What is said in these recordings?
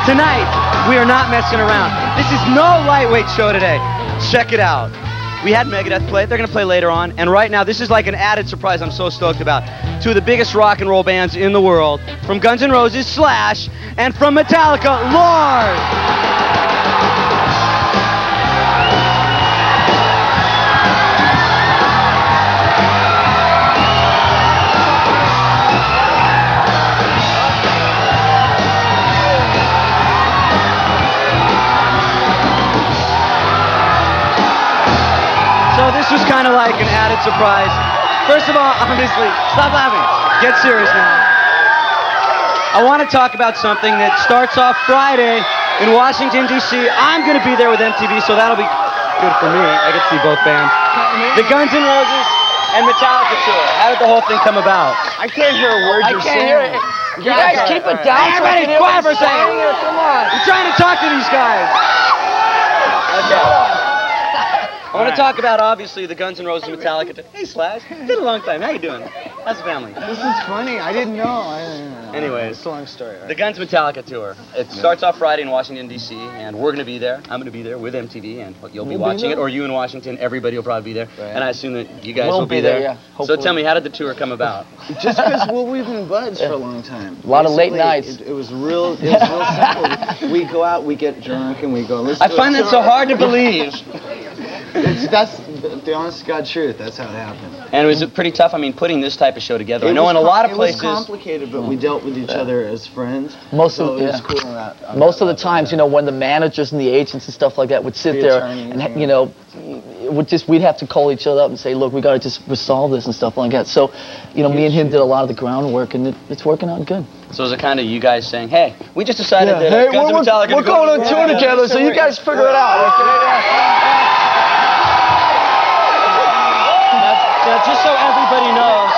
Tonight, we are not messing around. This is no lightweight show today. Check it out. We had Megadeth play. They're going to play later on. And right now, this is like an added surprise I'm so stoked about. Two of the biggest rock and roll bands in the world. From Guns N' Roses, Slash, and from Metallica, Lars. So this was kind of like an added surprise. First of all, obviously, stop laughing. Get serious now. I want to talk about something that starts off Friday in Washington, D.C. I'm going to be there with MTV, so that'll be good for me. I get to see both bands. The Guns N' Roses and Metallica tour. How did the whole thing come about? I can't hear a word you're saying. Hear it. You guys keep it down. Everybody quiet for a second. Come on. I'm trying to talk to these guys. Okay. I want to talk about, obviously, the Guns N' Roses and Metallica. Hey, Slash. It's been a long time. How you doing? How's the family? This is funny. I didn't know. Anyways, it's a long story. Right? The Guns Metallica tour. It starts off Friday in Washington, D.C., and we're going to be there. I'm going to be there with MTV, and you'll be watching it, or you in Washington. Everybody will probably be there. Right. And I assume that you guys will be there. Yeah, so tell me, how did the tour come about? Just because we've been buds for a long time. A lot of late nights. It was real simple. We go out, we get drunk, and we go, let's I find that so hard to believe. That's the honest to God truth. That's how it happened. And was it pretty tough? I mean, putting this type of show together. I know in a lot of places. It was complicated, but we dealt with each other as friends. Most of the times, you know, when the managers and the agents and stuff like that would sit there and you know, we'd have to call each other up and say, look, we got to just resolve this and stuff like that. So, you know, me and him did a lot of the groundwork, and it's working out good. So is it kind of you guys saying, hey, we just decided that hey, Guns N' Metallica we're going on tour together, so you guys figure it out. Now, just so everybody knows,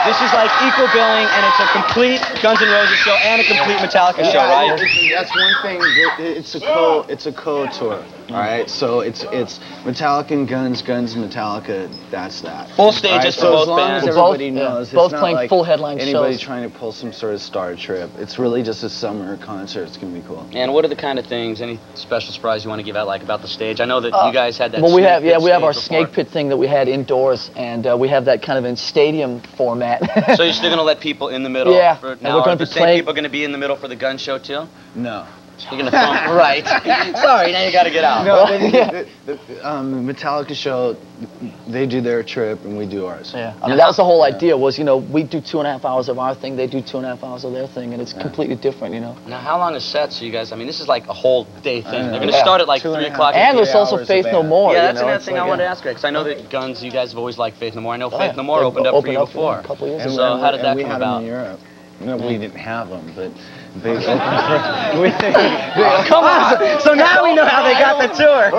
this is like equal billing, and it's a complete Guns N' Roses show and a complete Metallica show, right? That's one thing. It's a co-tour. All right, so it's Metallica and Guns and Metallica. That's that. Full stages for both bands. As long as everybody knows, both it's not playing like full headline anybody shows. trying to pull some sort of star trip. It's really just a summer concert. It's gonna be cool. And what are the kind of things, any special surprise you want to give out, like about the stage? I know that you guys had that. Well, we have our before. snake pit thing that we had indoors, and we have that kind of in stadium format. So you're still gonna let people in the middle? Yeah. For, now, we're going are the to same people gonna be in the middle for the gun show too? No. You're gonna film right. Sorry, now you gotta get out. No, the Metallica show, they do their trip and we do ours. Yeah, I mean that was the whole idea. Was, you know, we do 2.5 hours of our thing, they do 2.5 hours of their thing, and it's completely different, you know. Now, how long is sets? So you guys, I mean, this is like a whole day thing. They're gonna start at like 3 o'clock. And there's also Faith No More. Yeah, that's you know, another thing I wanted to ask you, because I know that Guns, you guys have always liked Faith No More. I know Faith No More They opened up for you before. A couple years ago. So how did that we come had about? them in Europe. No, we didn't have them, but they opened Come on! So now we know how they got the tour.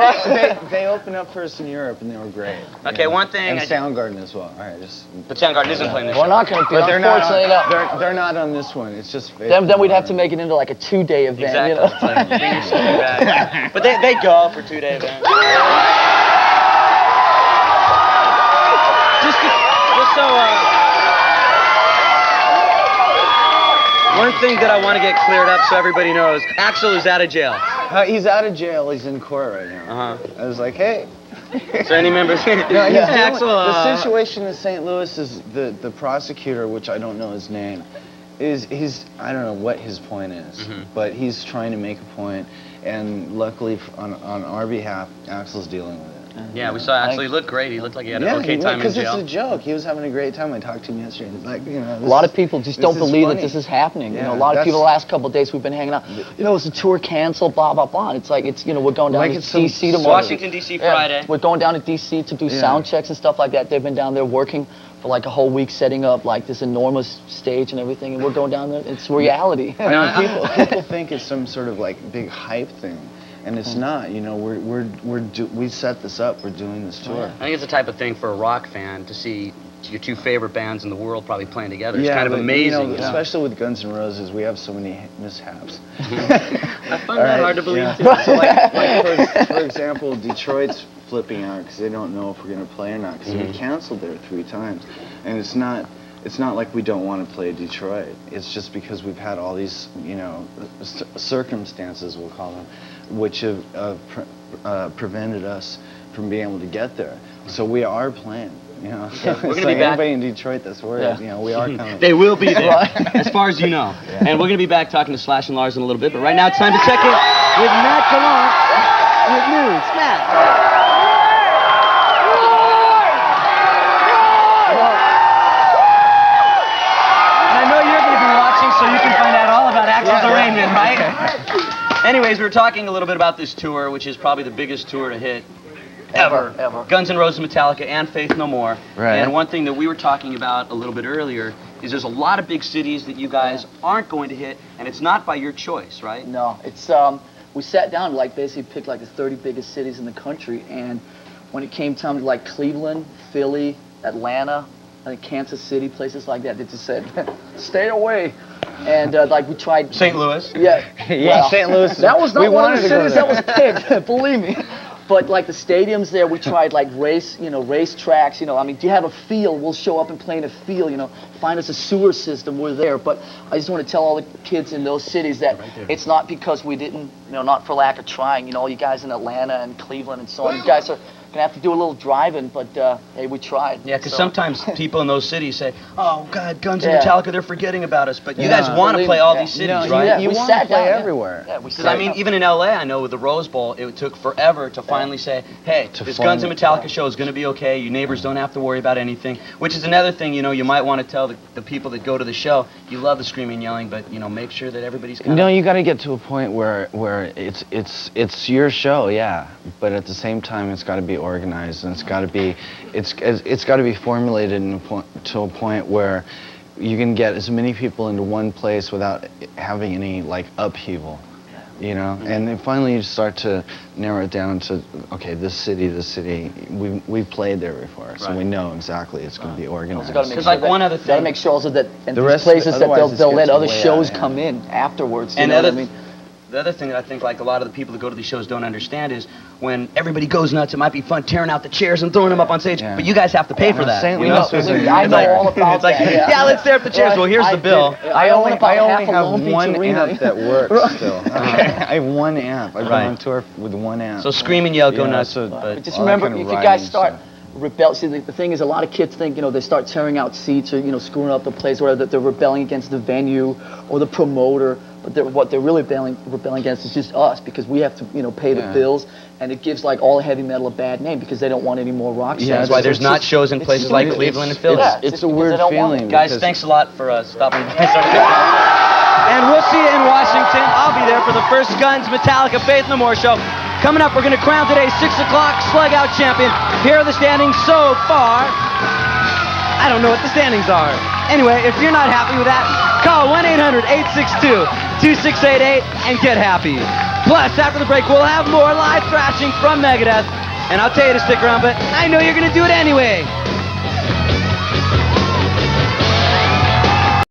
They opened up for us in Europe, and they were great. Okay, one thing. And Soundgarden as well. All right, just. But Soundgarden isn't playing this show. We're not going to be. But Unfortunately, no. They're not on this one. It's just. Then we'd have to make it into like a 2-day event. Exactly. You know? It's like, they used to do that. But they go for 2-day events. Just so. One thing that I want to get cleared up so everybody knows, Axl is out of jail. He's out of jail. He's in court right now. I was like, hey. So any members? No, Axl. The situation in St. Louis is the prosecutor, which I don't know his name, he's I don't know what his point is, but he's trying to make a point, and luckily on our behalf, Axl's dealing with it. Yeah, we saw Axl. He looked great. He looked like he had an okay time in jail. Because it's a joke. He was having a great time. I talked to him yesterday. He's like, you know, a lot of people just don't believe that this is happening. Yeah, you know, a lot of people the last couple of days we've been hanging out. You know, it's a tour canceled, blah blah blah. It's like you know, we're going down to D.C. tomorrow. Washington D.C. Friday. We're going down to D.C. to do sound checks and stuff like that. They've been down there working for like a whole week, setting up like this enormous stage and everything, and we're going down there. It's reality. People think it's some sort of like big hype thing. And it's not, you know. We set this up. We're doing this tour. I think it's the type of thing for a rock fan to see your two favorite bands in the world probably playing together. It's kind of amazing. You know, especially with Guns N' Roses, we have so many mishaps. I find that hard to believe too. So like for example, Detroit's flipping out because they don't know if we're going to play or not because we canceled there 3 times, and it's not. it's not like we don't want to play Detroit. It's just because we've had all these, circumstances, we'll call them, which have prevented us from being able to get there. So we are playing. We're going so to be back. Anybody in Detroit that's worried, we are coming. They will be there, as far as you know. Yeah. And we're going to be back talking to Slash and Lars in a little bit. But right now it's time to check in with Matt Gallant with news. Matt. So you can find out all about Axl's arraignment, right? Anyways, we were talking a little bit about this tour, which is probably the biggest tour to hit ever. Guns N' Roses, Metallica, and Faith No More. Right. And one thing that we were talking about a little bit earlier is there's a lot of big cities that you guys aren't going to hit, and it's not by your choice, right? No, it's we sat down and basically picked the 30 biggest cities in the country, and when it came time to Cleveland, Philly, Atlanta, I think Kansas City, places like that, they just said, stay away. And we tried St. Louis. Yeah. Well, St. Louis. That was not one of the cities that was picked, believe me. But the stadiums there, we tried race tracks. I mean, do you have a field? We'll show up and play in a field. Find us a sewer system. We're there. But I just want to tell all the kids in those cities that it's not because we didn't, not for lack of trying. All you guys in Atlanta and Cleveland and so on, you guys are gonna have to do a little driving, but hey, we tried. Yeah, because sometimes people in those cities say, "Oh God, Guns and Metallica, they're forgetting about us." But you guys want to play all these cities, right? You want to play everywhere. Yeah, because I mean, even in LA, I know with the Rose Bowl, it took forever to finally say, "Hey, this Guns and Metallica show is going to be okay. You neighbors don't have to worry about anything." Which is another thing, you might want to tell the people that go to the show, you love the screaming and yelling, but make sure that everybody's kind of. You got to get to a point where it's your show, yeah, but at the same time, it's got to be organized and it's got to be formulated to a point where you can get as many people into one place without having any upheaval, And then finally you start to narrow it down to this city. We've played there before, so we know exactly it's going to be organized. Because one other thing, gotta make sure also that in these places that they'll let other shows come in afterwards. And the other thing that I think a lot of the people that go to these shows don't understand is when everybody goes nuts, it might be fun tearing out the chairs and throwing them up on stage, but you guys have to pay for that. St. Louis was I know all about that. Let's tear up the chairs. Well, here's the bill. I only have one amp that works still. I have one amp. I go on tour with one amp. So scream and yell, go nuts. But just remember, if you guys start rebel, see the thing is, a lot of kids think they start tearing out seats or screwing up the place, or that they're rebelling against the venue or the promoter. But what they're really rebelling against is just us, because we have to pay the bills, and it gives all heavy metal a bad name because they don't want any more rock stars. That's why there's not shows in places like Cleveland and Philly. It's a weird feeling. Guys, thanks a lot for stopping by. And we'll see you in Washington. I'll be there for the first Guns Metallica Faith No More show. Coming up, we're going to crown today's 6 o'clock Slug Out champion. Here are the standings so far. I don't know what the standings are. Anyway, if you're not happy with that, call 1-800-862-2688 and get happy. Plus, after the break, we'll have more live thrashing from Megadeth. And I'll tell you to stick around, but I know you're going to do it anyway.